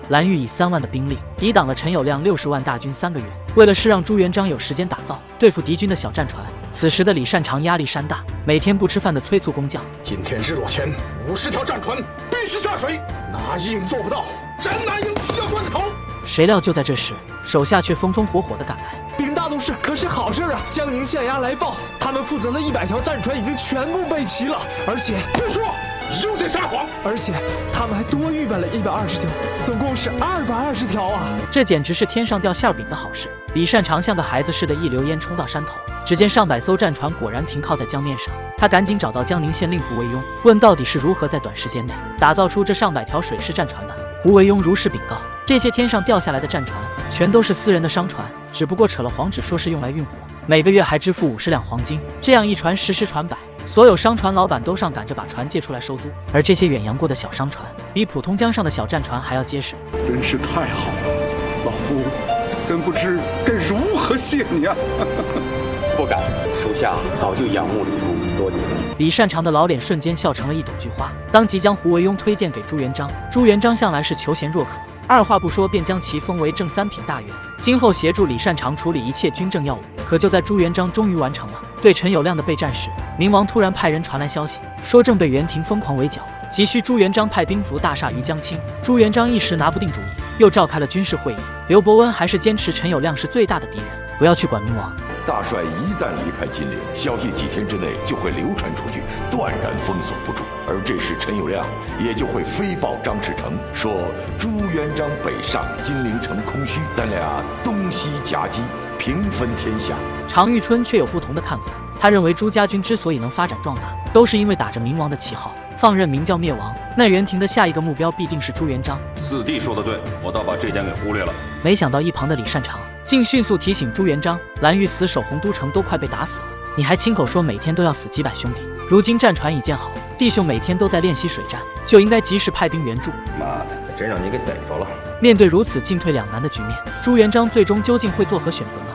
蓝玉以3万的兵力抵挡了陈友谅60万大军3个月。为了是让朱元璋有时间打造对付敌军的小战船，此时的李善长压力山大，每天不吃饭的催促工匠。今天日落前50条战船必须下水，哪一营做不到，真南营必要断头。谁料就在这时，手下却风风火火地赶来。禀大都督，可是好事啊！江宁县衙来报，他们负责的100条战船已经全部备齐了，而且不说，又在撒谎。而且他们还多预备了120条，总共是220条啊！这简直是天上掉馅饼的好事。李善长像个孩子似的，一溜烟冲到山头，只见上百艘战船果然停靠在江面上。他赶紧找到江宁县令胡惟庸，问到底是如何在短时间内打造出这上百条水师战船的。胡惟庸如实禀告，这些天上掉下来的战船全都是私人的商船，只不过扯了黄纸说是用来运货，每个月还支付50两黄金，这样一船10船100，所有商船老板都上赶着把船借出来收租。而这些远洋过的小商船，比普通江上的小战船还要结实。真是太好了，老夫真不知该如何谢你啊！不敢，属下早就仰慕李父多年。李善长的老脸瞬间笑成了一朵菊花。当即将胡惟庸推荐给朱元璋，朱元璋向来是求贤若渴，二话不说便将其封为正3品大员，今后协助李善长处理一切军政要务。可就在朱元璋终于完成了对陈友谅的备战时，明王突然派人传来消息，说正被袁廷疯狂围剿，急需朱元璋派兵符大厦于江青。朱元璋一时拿不定主意，又召开了军事会议。刘伯温还是坚持陈友谅是最大的敌人，不要去管明王。大帅一旦离开金陵，消息几天之内就会流传出去，断然封锁不住。而这时陈友谅也就会飞报张士诚，说朱元璋北上，金陵城空虚，咱俩东西夹击，平分天下。常遇春却有不同的看法，他认为朱家军之所以能发展壮大，都是因为打着明王的旗号，放任明教灭亡。那袁廷的下一个目标必定是朱元璋。四弟说的对，我倒把这点给忽略了。没想到一旁的李善长竟迅速提醒朱元璋，蓝玉死守洪都城都快被打死了，你还亲口说每天都要死几百兄弟，如今战船已建好，弟兄每天都在练习水战，就应该及时派兵援助。妈的，真让你给逮着了！面对如此进退两难的局面，朱元璋最终究竟会作何选择呢？